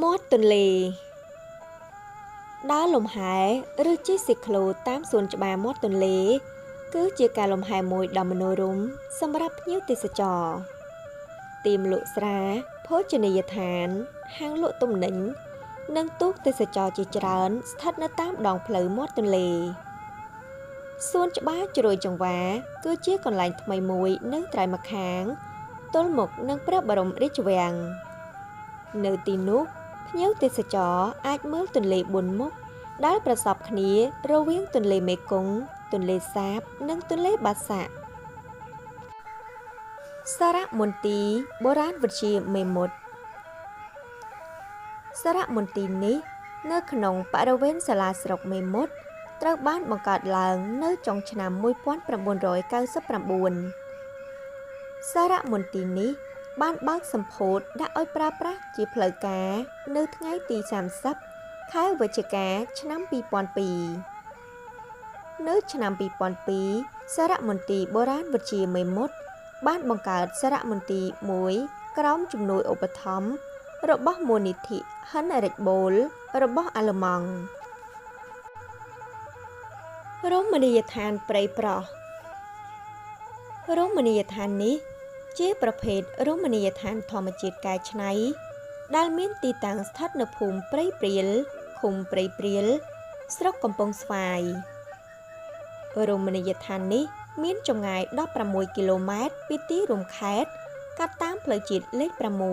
មាត់ទន្លេដើរលំហែឬជិះស៊ីក្លូតាមសួនច្បារមាត់ទន្លេគឺជាការលំហែមួយដ៏មនោរម្យសម្រាប់ភ្ញៀវទេសចរទីមលក់ស្រាភោជនីយដ្ឋានហាងលក់ទំនិញនិងទូកទេសចរជាច្រើនស្ថិតនៅតាមដងផ្លូវមាត់ទន្លេសួនច្បារជ្រោយចង្វាគឺជាកន្លែងថ្មីមួយនៅត្រើយម្ខាងទល់មុខនឹងព្រះបរមរាជវាំងនៅទីនោះភ្ញៀវទេសចរអាចមើលទន្លេ4មុខដែលប្រសពគ្នារវាងទន្លេមេគង្គទន្លេសាបនិងទន្លេបាសាក់សារមន្ទីរបុរាណវិទ្យាមេមត់សារមន្ទីរនេះនៅក្នុងបរិវេណសាលាស្រុកមេមត់ត្រូវបានបង្កើតឡើងនៅចុងឆ្នាំ1999សារមន្ទីរនេះបានបើកសម្ពោធដាក់ឲ្យប្រើប្រាស់ជាផ្លូវការនៅថ្ងៃទី30ខែវិច្ឆិកាឆ្នាំ2002នៅឆ្នាំ2002សារមន្ទីរបុរាណវិទ្យាមេមត់បានបង្កើតសារមន្ទីរមួយក្រោមជំនួយឧបត្ថម្ភរបស់មូលនិធិ Heinrich Böll របស់អាល្លឺម៉ង់រមណីយដ្ឋានព្រៃប្រោះរមណីយដ្ឋាននេះជាប្រភេទរមណីយដ្ឋានធម្មជាតិកែច្នៃដែលមានទីតាំងស្ថិតនៅភូមិព្រៃព្រាលឃុំព្រៃព្រាលស្រុកកំពង់ស្វាយរមណីយដ្ឋាននេះមានចម្ងាយ16គីឡូម៉ែត្រពីទីរួមខេត្តកាត់តាមផ្លូវជាតិលេខ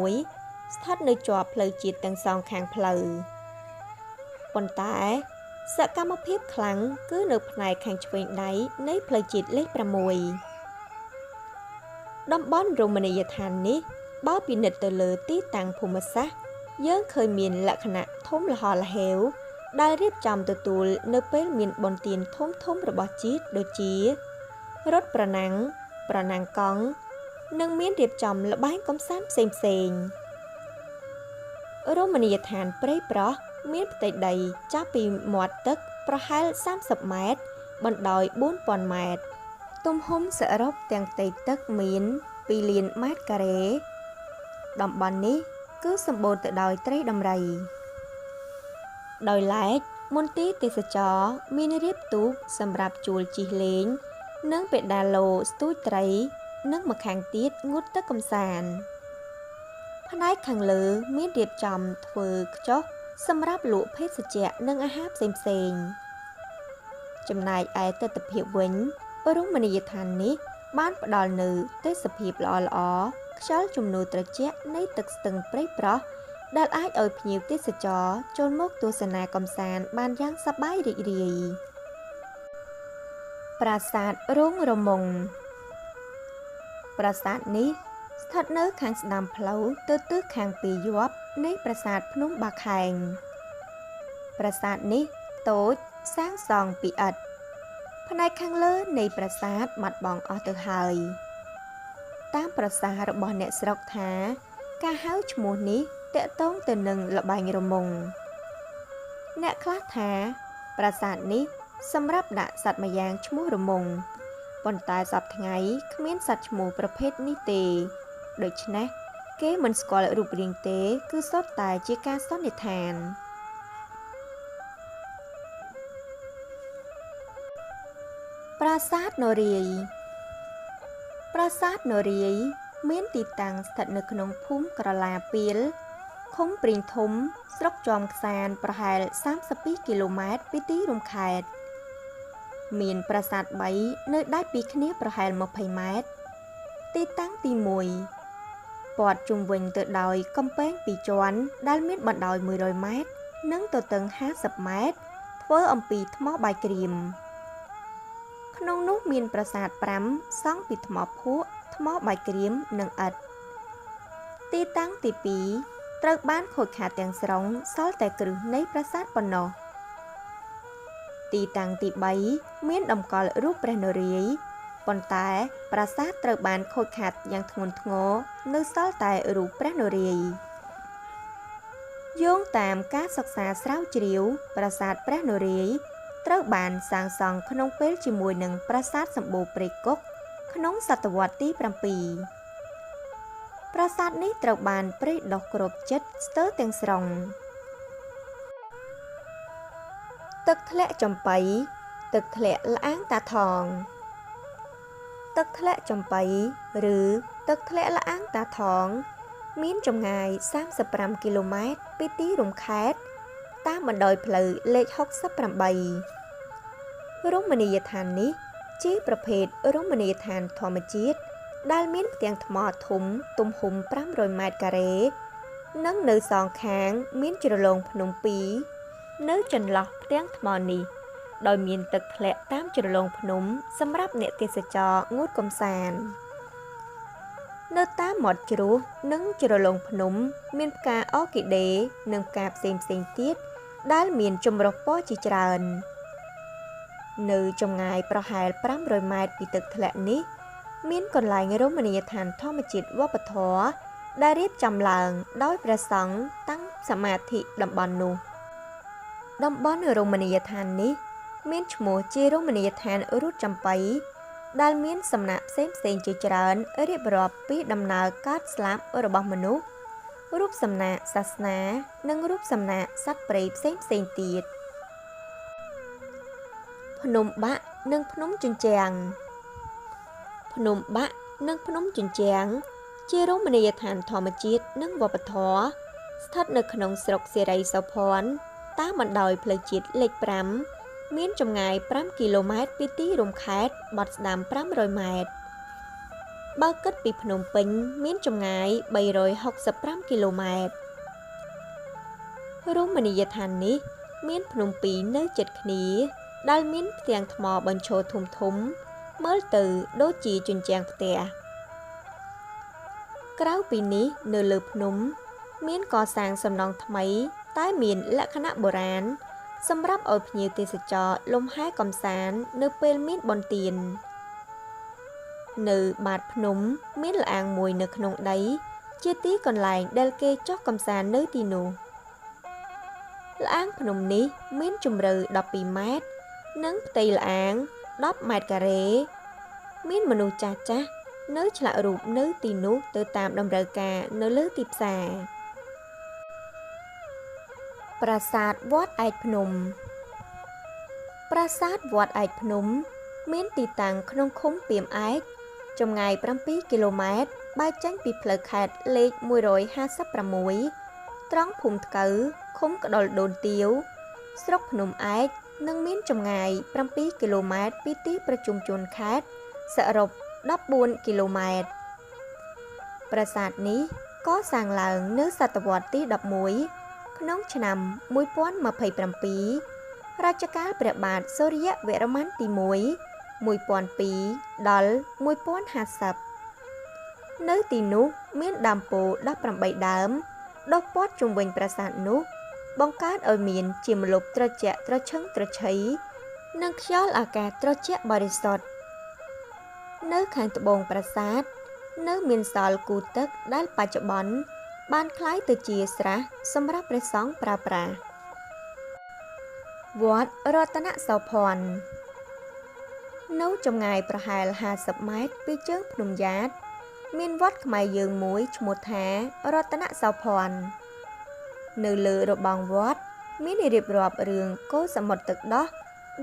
6ស្ថិតនៅជាប់ផ្លូវជាតិទាំងសងខាងផ្លូវប៉ុន្តែសកម្មភាពខ្លាំងគឺនៅផ្នែកខាងឆ្វេងដៃនៃផ្លូវជាតិលេខ6តំបន់រមណីយដ្ឋាននេះបើពិនិត្យទៅលើទីតាំងភូមិសាស្ត្រយើងឃើញមានលក្ខណៈធំល្ហល្ហេវដែលរៀបចំទទួលនៅពេលមានបុណ្យទានធំៗរបស់ជាតិដូចជារថប្រណាំងកង់និងមានរៀបចំល្បែងកម្សាន្តផ្សេងៗរមណីយដ្ឋានព្រៃប្រោះមានផ្ទៃដីចាប់ពីមាត់ទឹកប្រហែល30ម៉ែត្របណ្ដោយ4000ម៉ែត្រទំហំសរុបទាំងផ្ទៃទឹកមាន2លានម៉ែត្រការ៉េតំបន់នេះគឺសម្បូរទៅដោយត្រីដំរីដោយឡែកមន្ទីរទេសចរមានរៀបទូកសម្រាប់ជួលជិះលេងនិងពេដាឡូស្ទូចត្រីនិងម្ខាងទៀតងូតទឹកកម្សាន្តផ្នែកខាងលើមានរៀបចំធ្វើខ្ចុះសម្រាប់លក់ភេសជ្ជៈនិងអាហារផ្សេងៗចំណែកឯទិដ្ឋភាពវិញរមណីយដ្ឋាននេះបានផ្ដល់នូវទេសភាពល្អៗខ្យល់ជំនោរត្រជាក់នៃទឹកស្ទឹងព្រៃប្រោះដែលអាចឲ្យភ្ញៀវទេសចរចូលមកទស្សនាកម្សាន្តបានយ៉ាងសប្បាយរីករាយប្រាសាទរងរមុងប្រាសាទនេះស្ថិតនៅខាងស្ដាំផ្លូវទៅទិសខាងពីរយប់នៃប្រាសាទភ្នំបាខែងប្រាសាទនេះតូចសាងសង់ពីឥដ្ឋផ្នែកខាងលើនៃប្រាសាទបាត់បង់អស់ទៅហើយតាមប្រសាសន៍របស់អ្នកស្រុកថាការហៅឈ្មោះនេះតាក់ទងទៅនឹងល្បែងរមុងអ្នកខ្លះថាប្រាសាទនេះសម្រាប់ដាក់សត្វម្យ៉ាងឈ្មោះរមុងប៉ុន្តែសពថ្ងៃគ្មានសត្វឈ្មោះប្រភេទនេះទេដូច្នេះគេមិនស្គាល់រូបរាងទេគឺសុទ្ធតែជាការសន្និដ្ឋានប្រាសាទនរាយប្រាសាទនរាយមានទីតាំងស្ថិតនៅក្នុងភូមិក្រឡាពាលឃុំព្រីងធំស្រុកជាំខ្សានប្រហែល32គីឡូម៉ែត្រពីទីរួមខេត្តមានប្រាសាទ3នៅដាច់ពីគ្នាប្រហែល20ម៉ែត្រទីតាំងទី1ព័ទ្ធជុំវិញទៅដោយកំពែង2ជាន់ដែលមានបណ្ដោយ100ម៉ែត្រនិងទទឹង50ម៉ែត្រធ្វើអំពីថ្មបាយក្រៀមក្នុងនោះមានប្រាសាទ5សង់ពីថ្មភក់ថ្មបាយក្រៀមនិងឥដ្ឋទីតាំងទី2ត្រូវបានខូចខាតទាំងស្រុងសល់តែគ្រឹះនៃប្រាសាទប៉ុណ្ណោះទីតាំងទី3មានតម្កល់រូបព្រះនរាយណ៍ប៉ុន្តែប្រាសាទត្រូវបានខូចខាតយ៉ាងធ្ងន់ធ្ងរនៅសល់តែរូបព្រះនរាយណ៍យោងតាមការសិក្សាស្រាវជ្រាវប្រាសាទព្រះនរាយណ៍ត្រូវបានសាងសង់ក្នុងពេលជាមួយនឹងប្រាសាទសម្បូរព្រៃគុកក្នុងសតវត្សទី7 ប្រាសាទនេះត្រូវបានព្រៃដុះគ្របជិតស្ទើរទាំងស្រុងទឹកធ្លាក់ចំបៃទឹកធ្លាក់ល្អាងតាថងទឹកធ្លាក់ចំបៃឬទឹកធ្លាក់ល្អាងតាថងមានចម្ងាយ35គីឡូម៉ែត្រពីទីរួមខេត្តតាមបណ្ដោយផ្លូវលេខ68រមណីយដ្ឋាននេះជាប្រភេទរមណីយដ្ឋានធម្មជាតិដែលមានផ្ទាំងថ្មធំទំហំ500ម៉ែត្រការ៉េនិងនៅសងខាងមានជ្រលងភ្នំពីរនៅចន្លោះផ្ទាំងថ្មនេះដោយមានទឹកធ្លាក់តាមជ្រលងភ្នំសម្រាប់អ្នកទេសចរងូតកម្សាន្តនៅតាមមាត់ជ្រោះនិងជ្រលងភ្នំមានផ្កាអ័រគីដេនិងផ្កាផ្សេងៗទៀតដែលមានចម្រុះពណ៌ជាច្រើននៅចម្ងាយប្រហែល500ម៉ែត្រពីទឹកធ្លាក់នេះមានកន្លែងរមណីយដ្ឋានធម្មជាតិវប្បធម៌ដែលរៀបចំឡើងដោយព្រះសង្ឃតាំងសមាធិតំបន់នោះតំបន់រមណីយដ្ឋាននេះមានឈ្មោះជារមណីយដ្ឋានរូតចំបៃដែលមានសំណាក់ផ្សេងៗជាច្រើនរៀបរាប់ពីដំណើរកើតស្លាប់របស់មនុស្សរូបសំណាកសាសនានិងរូបសំណាកសត្វព្រៃផ្សេងៗទៀតភ្នំបាក់និងភ្នំជញ្ជាំងភ្នំបាក់និងភ្នំជញ្ជាំងជារមណីយដ្ឋានធម្មជាតិនិងវប្បធម៌ស្ថិតនៅក្នុងស្រុកសិរីសោភ័ណ្ឌតាមបណ្ដោយផ្លូវជាតិលេខ5មានចម្ងាយ5គីឡូម៉ែត្រពីទីរួមខេត្តបត់ស្ដាំ500ម៉ែត្របើគិតពីភ្នំពេញមានចម្ងាយ365គីឡូម៉ែត្ររមណីយដ្ឋាននេះមានភ្នំពីរនៅជិតគ្នាដែលមានផ្ទាំងថ្មបញ្ឈរធំៗមើលទៅដូចជាជញ្ជាំងផ្ទះក្រៅពីនេះនៅលើភ្នំមានកសាងសំណង់ថ្មីតែមានលក្ខណៈបុរាណសម្រាប់ឲ្យភ្ញៀវទេសចរលំហែកម្សាន្តនៅពេលមានបុណ្យទាននៅបាតភ្នំមានល្អាងមួយនៅក្នុងដីជាទីកន្លែងដែលគេចុះកម្សាន្តនៅទីនោះល្អាងភ្នំនេះមានជម្រៅ12ម៉ែត្រនិងផ្ទៃល្អាង10ម៉ែត្រការ៉េមានមនុស្សចាស់ៗនៅឆ្លាក់រូបនៅទីនោះទៅតាមតម្រូវការនៅលើទីផ្សារប្រាសាទវត្តឯកភ្នំប្រាសាទវត្តឯកភ្នំមានទីតាំងក្នុងឃុំពាមឯកចម្ងាយ7គីឡូម៉ែត្របែកចេញពីផ្លូវខេត្តលេខ156ត្រង់ភូមិថ្កូវឃុំក្តុលដូនទាវស្រុកភ្នំឯកនិងមានចម្ងាយ7គីឡូម៉ែត្រពីទីប្រជុំជនខេត្តសរុប14គីឡូម៉ែត្រប្រាសាទនេះកសាងឡើងនៅសតវត្សទី11ក្នុងឆ្នាំ1027រជ្ជកាលព្រះបាទសូរ្យវរ្ម័នទី1 1002ដល់1050នៅទីនោះមានដើមពោធិ៍18ដើមដុះព័ទ្ធជុំវិញប្រាសាទនោះបង្កើតឲ្យមានជាម្លប់ត្រជាក់ត្រឈឹងត្រឈៃនិងខ្យល់អាកាសត្រជាក់បរិសុទ្ធនៅខាងត្បូងប្រាសាទនៅមានសល់គូទឹកដែលបច្ចុប្បន្នបានคล้ายទៅជាស្រះសម្រាប់ព្រះសង្ឃប្រើប្រាស់វត្តរតនសោភ័ណ្ឌនៅចម្ងាយប្រហែល50ម៉ែត្រពីជើងភ្នំយ៉ាតមានវត្តខ្មែរយើងមួយឈ្មោះថារតនសោភ័ណ្ឌនៅលើរបងវត្តមានរៀបរាប់រឿងកូរសមុទ្រទឹកដោះ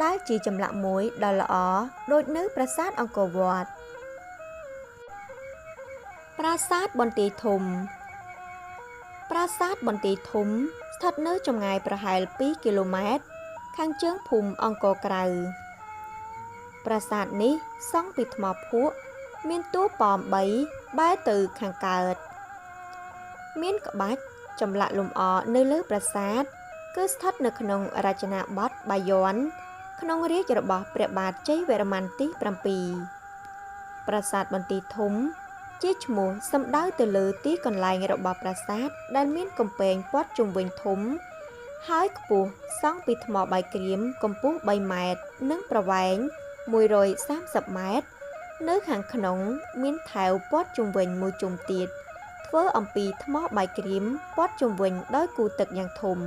ដែលជាចម្លាក់មួយដ៏ល្អដូចនៅប្រាសាទអង្គរវត្តប្រាសាទបន្ទាយធំប្រាសាទបន្ទាយធំស្ថិតនៅចម្ងាយប្រហែល2គីឡូម៉ែត្រខាងជើងភូមិអង្គរក្រៅប្រាសាទនេះសង់ពីថ្មភក់មានតួប៉ម3បែរទៅខាងកើតមានក្បាច់ចម្លាក់លម្អនៅលើប្រាសាទគឺស្ថិតនៅក្នុងរចនាបថបាយ័នក្នុងរាជ្យរបស់ព្រះបាទជ័យវរ្ម័នទី7ប្រាសាទបន្ទាយធំជាឈ្មោះសំដៅទៅលើទីកន្លែងរបស់ប្រាសាទដែលមានកំពែងព័ទ្ធជុំវិញធំហើយខ្ពស់សង់ពីថ្មបាយក្រៀមកម្ពស់3ម៉ែត្រនិងប្រវែង130ម៉ែត្រនៅខាងក្នុងមានថែវព័ទ្ធជុំវិញមួយជុំទៀតធ្វើអំពីថ្មបាយក្រៀមព័ទ្ធជុំវិញដោយគូទឹកយ៉ាងធំ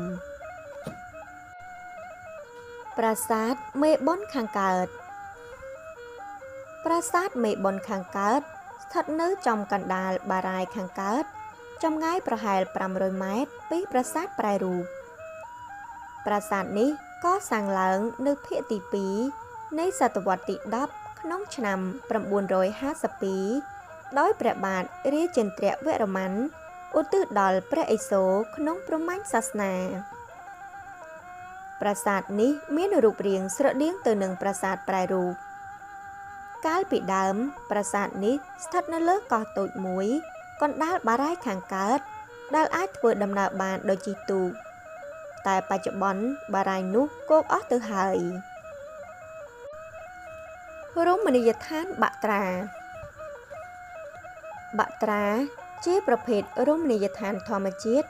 ប្រាសាទមេបុណ្យខាងកើតប្រាសាទមេបុណ្យខាងកើត ស្ថិតនៅចំកណ្ដាលបារាយណ៍ខាងកើតចម្ងាយប្រហែល500ម៉ែត្រពីប្រាសាទប្រែរូបប្រាសាទនេះកសាងឡើងនៅភាគទី2នៃសតវត្សទី10ក្នុងឆ្នាំ952ដោយព្រះបាទរាជេន្ទ្រវរ្ម័នឧទ្ទិសដល់ព្រះឥសូរក្នុងព្រហ្មញ្ញសាសនាប្រាសាទនេះមានរូបរាងស្រដៀងទៅនឹងប្រាសាទប្រែរូបកាលពីដើមប្រាសាទនេះស្ថិតនៅលើកោះតូចមួយកណ្ដាលបារាយណ៍ខាងកើតដែលអាចធ្វើដំណើរបានដោយជិះទូកតែបច្ចុប្បន្នបារាយណ៍នោះគោកអស់ទៅហើយរមណីយដ្ឋានបាក់ត្រាបាក់ត្រាជាប្រភេទរមណីយដ្ឋានធម្មជាតិ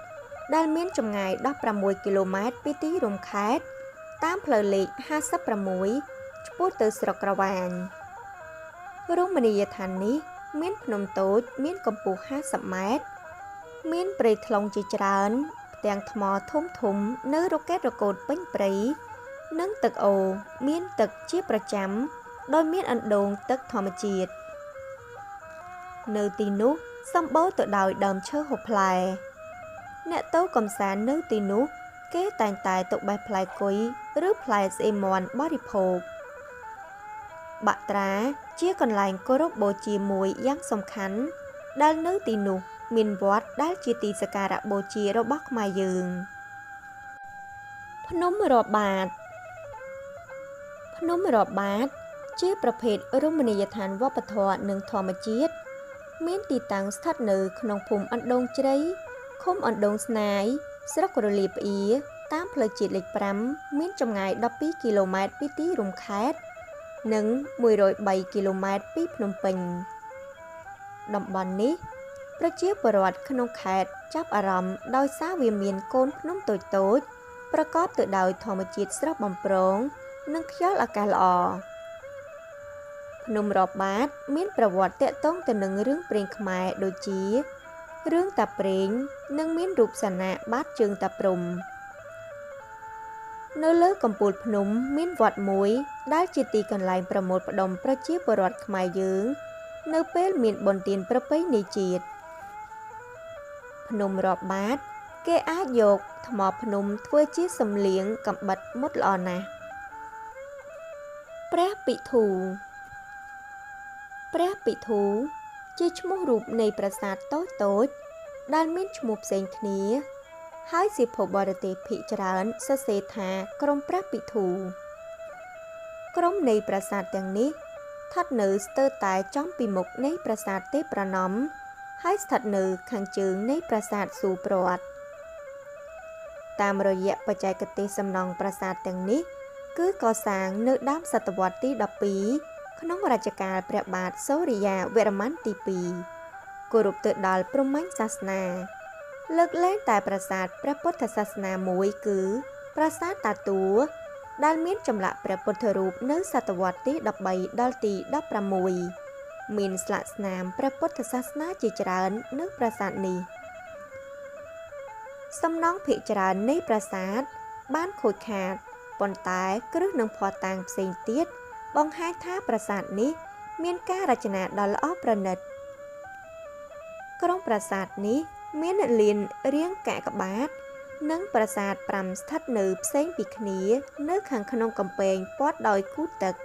ដែលមានចម្ងាយ16គីឡូម៉ែត្រពីទីរួមខេត្តតាមផ្លូវលេខ56ឆ្ពោះទៅស្រុកក្រវាញរមណីយដ្ឋាននេះមានភ្នំតូចមានកម្ពស់50ម៉ែត្រមានព្រៃថ្លុងជាច្រើនផ្ទាំងថ្មធំនៅរកេតរកូតពេញព្រៃនិងទឹកអូរមានទឹកជាប្រចាំដោយមានអណ្ដូងទឹកធម្មជាតិនៅទីនោះសម្បូរទៅដោយដើមឈើហូបផ្លែអ្នកទៅកំសាន្តនៅទីនោះគេតែងតែទៅបេះផ្លែគុយឬផ្លែស្អេមាន់បរិភោគបាក់ត្រាជាកន្លែងគោរពបូជាមួយយ៉ាងសំខាន់ដែលនៅទីនោះមានវត្តដែលជាទីសក្ការៈបូជារបស់ខ្មែរយើងភ្នំរាប់បាតភ្នំរាប់បាតជាប្រភេទរមណីយដ្ឋានវប្បធម៌និងធម្មជាតិមានទីតាំងស្ថិតនៅក្នុងភូមិអណ្ដូងជ្រៃឃុំអណ្ដូងស្នាយស្រុករលាផ្អៀតាមផ្លូវជាតិលេខ5មានចម្ងាយ12គីឡូម៉ែត្រពីទីរួមខេត្តនិង103គីឡូម៉ែត្រពីភ្នំពេញតំបន់នេះប្រជាពលរដ្ឋក្នុងខេត្តចាប់អារម្មណ៍ដោយសារវាមានកូនភ្នំតូចប្រកបទៅដោយធម្មជាតិស្រស់បំព្រងនិងខ្យល់អាកាសល្អភ្នំរាប់បាតមានប្រវត្តិទាក់ទងទៅនឹងរឿងព្រេងខ្មែរដូចជារឿងតាព្រេងនិងមានរូបសនៈបាតជើងតាព្រំនៅលើកំពូលភ្នំមានវត្តមួយដែលជាទីកន្លែងប្រមូលផ្ដុំប្រជាពលរដ្ឋខ្មែរយើងនៅពេលមានបុណ្យទានប្រពៃណីជាតិភ្នំរាប់បាតគេអាចយកថ្មភ្នំធ្វើជាសំលៀងកំបិតមុតល្អណាស់ព្រះពិធូព្រះពិធូជាឈ្មោះរូបនៃប្រាសាទតូចដែលមានឈ្មោះផ្សេងគ្នាហើយសៀវភៅបរទេសភាគច្រើនសរសេរថាក្រុមព្រះពិធូក្រុមនៃប្រាសាទទាំងនេះស្ថិតនៅស្ទើរតែចំពីមុខនៃប្រាសាទទេពប្រណម្យហើយស្ថិតនៅខាងជើងនៃប្រាសាទស៊ូព្រាត់តាមរយៈបច្ចេកទេសសំណង់ប្រាសាទទាំងនេះគឺកសាងនៅដើមសតវត្សទី12ក្នុងរជ្ជកាលព្រះបាទសូរិយាវរ្ម័នទី2គោរពទៅដល់ព្រហ្មញ្ញសាសនាលើកលែងតែប្រាសាទព្រះពុទ្ធសាសនាមួយគឺប្រាសាទតាតួដែលមានចម្លាក់ព្រះពុទ្ធរូបនៅសតវត្សទី13ដល់ទី16មានស្លាកស្នាមព្រះពុទ្ធសាសនាជាច្រើននៅប្រាសាទនេះសំណង់ភាគច្រើននៃប្រាសាទបានខូចខាតប៉ុន្តែគ្រឹះនិងភស្តុតាងផ្សេងទៀតបង្ហាញថាប្រាសាទនេះមានការរចនាដ៏ល្អប្រណិតក្រុងប្រាសាទនេះមានលានរាងកាកបាទ និងប្រាសាទ5ស្ថិតនៅផ្សេងពីគ្នានៅខាងក្នុងកំពែងព័ទ្ធដោយគូទឹក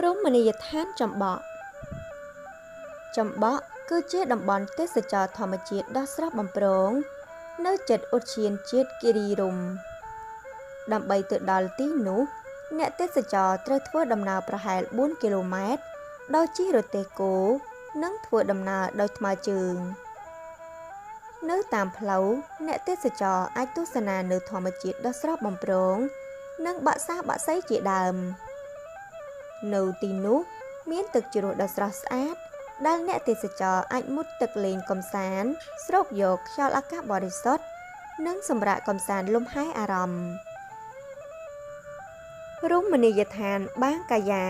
រមណីយដ្ឋានចំបក់គឺជាតំបន់ទេសចរណ៍ធម្មជាតិដ៏ស្រស់បំព្រងនៅជិតឧទ្យានជាតិគិរីរម្យដើម្បីទៅដល់ទីនោះអ្នកទេសចរត្រូវធ្វើដំណើរប្រហែល4គីឡូម៉ែត្រដោយជិះរទេះគោនិងធ្វើដំណើរដោយថ្មើរជើងនៅតាមផ្លូវអ្នកទេសចរអាចទស្សនានៅធម្មជាតិដ៏ស្រស់បំព្រងនិងបក្សាបក្សីជាដើមនៅទីនោះមានទឹកជ្រោះដ៏ស្រស់ស្អាតដែលអ្នកទេសចរអាចមុជទឹកលេងកម្សាន្តស្រូបយកខ្យល់អាកាសបរិសុទ្ធនិងសម្រាកកម្សាន្តលំហែអារម្មណ៍រមណីយដ្ឋានបាងកាយ៉ា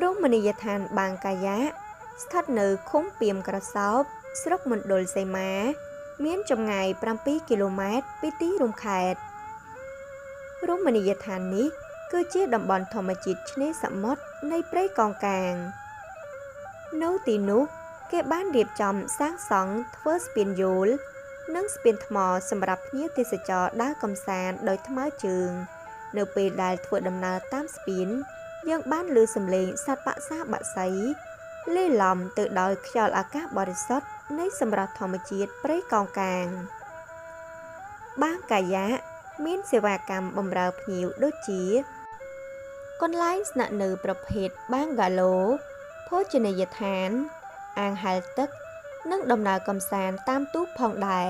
រមណីយដ្ឋានបាងកាយ៉ាស្ថិតនៅឃុំពីមក្រសោបស្រុកមណ្ឌលសីមាមានចម្ងាយ7គីឡូម៉ែត្រពីទីរួមខេត្តរមណីយដ្ឋាននេះគឺជាតំបន់ធម្មជាតិឆ្នេរសមុទ្រនៃព្រៃកោងកាង នៅទីនោះគេបានរៀបចំសាងសង់ធ្វើស្ពានយល់និងស្ពានថ្មសម្រាប់ភ្ញៀវទេសចរដើរកម្សាន្តដោយថ្មើរជើងនៅពេលដែលធ្វើដំណើរតាមស្ពានយើងបានឮសំឡេងសត្វបក្សាបក្សីលាយឡំទៅដោយខ្យល់អាកាសបរិសុទ្ធនៃសម្រស់ធម្មជាតិព្រៃកោងកាងបាងកាយ៉ាមានសេវាកម្មបម្រើភ្ញៀវដូចជាកន្លែងស្នាក់នៅប្រភេទបាងហ្គាឡូភោជនីយដ្ឋានអាងហែលទឹកនិងដំណើរកម្សាន្តតាមទូកផងដែរ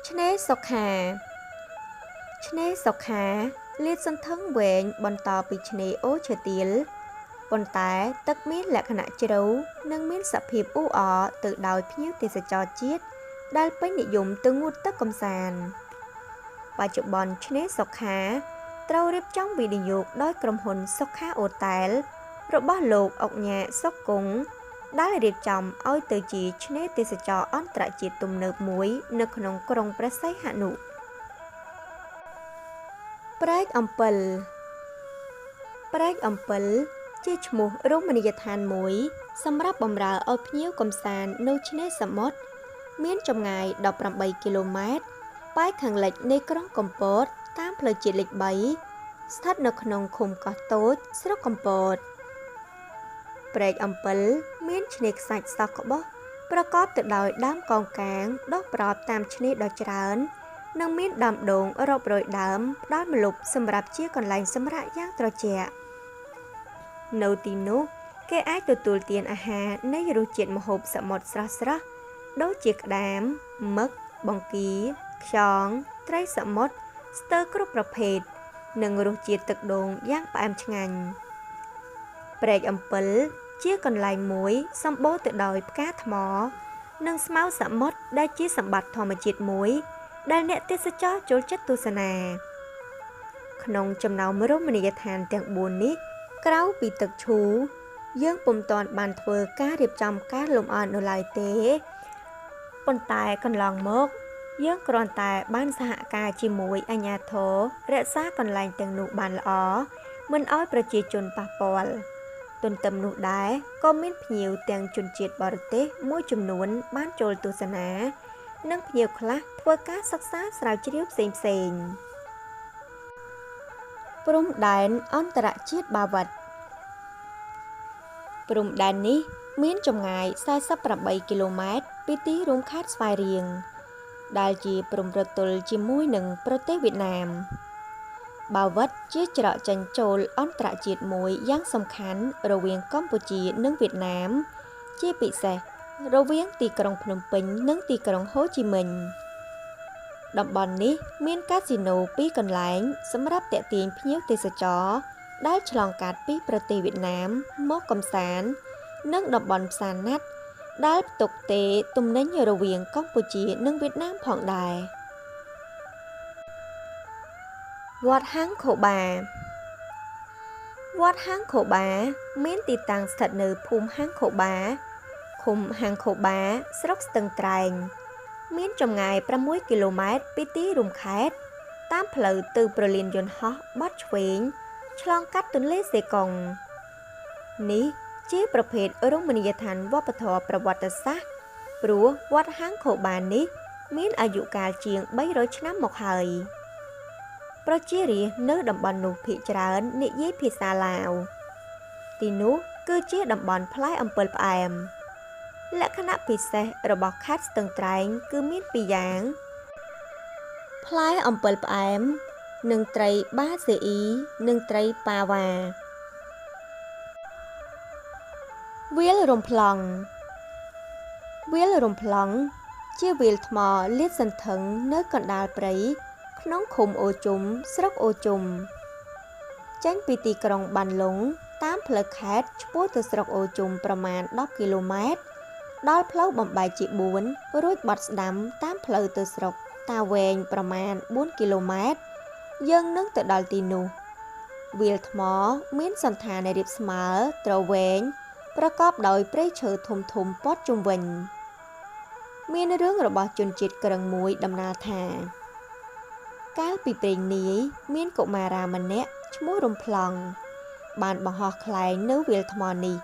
ឆ្នេរសុខាលាតសន្ធឹងវែងបន្តពីឆ្នេរអូឈើទាលប៉ុន្តែទឹកមានលក្ខណៈជ្រៅនិងមានសភាពអ៊ូអរទៅដោយភ្ញៀវទេសចរជាតិដែលពេញនិយមទៅងូតទឹកកម្សាន្តបច្ចុប្បន្នឆ្នេរសុខាត្រូវរៀបចំវិនិយោគដោយក្រុមហ៊ុនសុខាអូតែលរបស់លោកអុកញ៉ាសុកគង់ដែលរៀបចំឲ្យទៅជាឆ្នេរទេសចរអន្តរជាតិទំនើបមួយនៅក្នុងក្រុងព្រះសីហនុព្រែកអំពិលជាឈ្មោះរមណីយដ្ឋានមួយសម្រាប់បម្រើឲ្យភ្ញៀវកម្សាន្តនៅឆ្នេរសមុទ្រមានចម្ងាយ18គីឡូម៉ែត្រប៉ែកខាងលិចនៃក្រុងកំពតតាមផ្លូវជាតិលេខ3ស្ថិតនៅក្នុងឃុំកោះតូចស្រុកកំពតព្រែកអំពិលមានឆ្នេរខ្សាច់សក្បុសប្រកបទៅដោយដើមកោងកាងដុះប្រອບតាមឆ្នេរដ៏ច្រើននិងមានដើមដូងរាប់រយដើមផ្ដល់ម្លប់សម្រាប់ជាកន្លែងសម្រាកយ៉ាងត្រជាក់នៅទីនោះគេអាចទទួលទានអាហារនៃរសជាតិម្ហូបសមុទ្រស្រស់ៗដូចជាក្តាមមឹកបង្គាខ្យងត្រីសមុទ្រស្ទើរគ្រប់ប្រភេទនិងរសជាតិទឹកដូងយ៉ាងផ្អែមឆ្ងាញ់ព្រែកអំពិលជាកន្លែងមួយសម្បូរទៅដោយផ្កាថ្មនិងស្មៅសមុទ្រដែលជាសម្បត្តិធម្មជាតិមួយដែលអ្នកទេសចរចូលចិត្តទស្សនាក្នុងចំណោមរមណីយដ្ឋានទាំង4នេះក្រៅពីទឹកឈូយើងពុំទាន់បានធ្វើការរៀបចំការលម្អនៅឡើយទេប៉ុន្តែកន្លងមកយើងគ្រាន់តែបានសហការជាមួយអាជ្ញាធររក្សាកន្លែងទាំងនោះបានល្អមិនឲ្យប្រជាជនប៉ះពាល់ទន្ទឹមនោះដែរក៏មានភ្ញៀវទាំងជនជាតិបរទេសមួយចំនួនបានចូលទស្សនានិងភ្ញៀវខ្លះធ្វើការសិក្សាស្រាវជ្រាវផ្សេងៗព្រំដែនអន្តរជាតិបាវិតព្រំដែននេះមានចម្ងាយ48គីឡូម៉ែត្រពីទីរួមខេត្តស្វាយរៀងដែលជាព្រំប្រទល់ជាមួយនឹងប្រទេសវៀតណាមបាវិតជាច្រកចេញចូលអន្តរជាតិមួយយ៉ាងសំខាន់រវាងកម្ពុជានិងវៀតណាមជាពិសេសរវាងទីក្រុងភ្នំពេញនិងទីក្រុងហូជីមិញតំបន់នេះមានកាស៊ីណូ2កន្លែងសម្រាប់ទាក់ទាញភ្ញៀវទេសចរដែលឆ្លងកាត់ពីប្រទេសវៀតណាមមកកម្សាន្តនិងតំបន់ផ្សារណាត់ដែលផ្ទុកទេទំនិញរវាងកម្ពុជានិងវៀតណាមផងដែរវត្តហាំងខូបាមានទីតាំងស្ថិតនៅភូមិហាំងខូបាឃុំហាំងខូបាស្រុកស្ទឹងត្រែងមានចម្ងាយ6គីឡូម៉ែត្រពីទីរួមខេត្តតាមផ្លូវទៅប្រលានយន្តហោះបាត់ឆ្វេងឆ្លងកាត់ទន្លេសេកុងនេះជាប្រភេទរមណីយដ្ឋានវប្បធម៌ប្រវត្តិសាស្ត្រព្រោះវត្តហាំងខូបានេះមានអាយុកាលជាង300ឆ្នាំមកហើយប្រជារាស្ត្រនៅតំបន់នោះភាគច្រើននិយាយភាសាឡាវទីនោះគឺជាតំបន់ផ្លែអំពិលផ្អែមលក្ខណៈពិសេសរបស់ខេត្តស្ទឹងត្រែងគឺមាន2យ៉ាងផ្លែអំពិលផ្អែមនិងត្រីបាសេអ៊ីនិងត្រីប៉ាវ៉ាវាលរំប្លង់ជាវាលថ្មលាតសន្ធឹងនៅកណ្ដាលព្រៃក្នុងឃុំអូជុំស្រុកអូជុំចេញពីទីក្រុងបានលុងតាមផ្លូវខេត្តឆ្ពោះទៅស្រុកអូជុំប្រមាណ10គីឡូម៉ែត្រដល់ផ្លូវបំបែកជា4រួចបត់ស្ដាំតាមផ្លូវទៅស្រុកតាវែងប្រមាណ4គីឡូម៉ែត្រយើងនឹងទៅដល់ទីនោះវាលថ្មមានសន្តានរាបស្មើទ្រវែងប្រកបដោយព្រៃឈើធំៗព័ទ្ធជុំវិញមានរឿងរបស់ជនជាតិគ្រឹងមួយដំណាលថាកាលពីព្រេងនាយមានកុមារាម្នាក់ឈ្មោះរំប្លង់បានបង្ហោះខ្លែងនៅវាលថ្មនេះ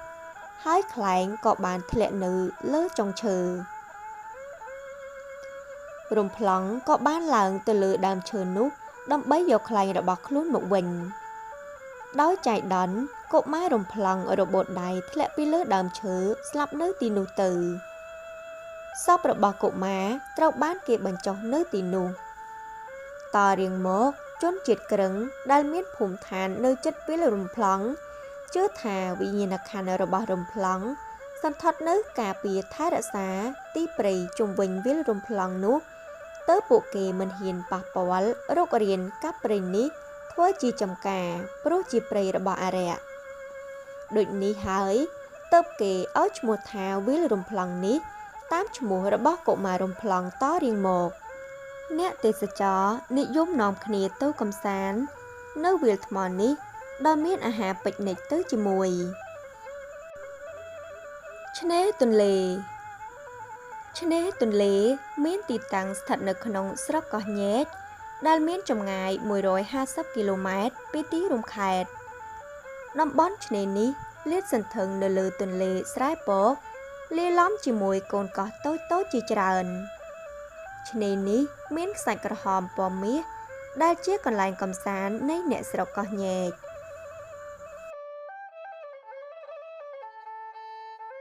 ហើយខ្លែងក៏បានធ្លាក់នៅលើចុងឈើរំប្លង់ក៏បានឡើងទៅលើដើមឈើនោះដើម្បីយកខ្លែងរបស់ខ្លួនមកវិញដោយចៃដន្យកុមាររំប្លង់របូតដៃធ្លាក់ពីលើដើមឈើស្លាប់នៅទីនោះទៅសពរបស់កុមារត្រូវបានគេបញ្ចុះនៅទីនោះតរៀងមកជនជាតិក្រឹងដែលមានភូមិឋាននៅជិតពេលរំប្លង់ជឿថាវិញ្ញាណក្ខន្ធរបស់រំប្លង់សន្ធត់នៅការពារថែរក្សាទីព្រៃជុំវិញវាលរំប្លង់នោះតើពួកគេមិនហ៊ានប៉ះពាល់រុករានកាប់ព្រៃនេះធ្វើជាចំការព្រោះជាព្រៃរបស់អារក្សដូចនេះហើយតើគេឲ្យឈ្មោះថាវាលរំប្លង់នេះតាមឈ្មោះរបស់កុមាររំប្លង់តរៀងមកអ្នកទេសចរនិយមនាំគ្នាទៅកំសាន្តនៅវាលថ្មនេះដោយមានអាហារពិកនិចទៅជាមួយឆ្នេរទន្លេមានទីតាំងស្ថិតនៅក្នុងស្រុកកោះញែកដែលមានចម្ងាយ150គីឡូម៉ែត្រពីទីរួមខេត្តតំបន់ឆ្នេរនេះលាតសន្ធឹងនៅលើទន្លេស្រែពកលាយឡំជាមួយកូនកោះតូចៗជាច្រើនឆ្នេរនេះមានខ្សាច់ក្រហមពណ៌មាសដែលជាកន្លែងកម្សាន្តនៃអ្នកស្រុកកោះញែក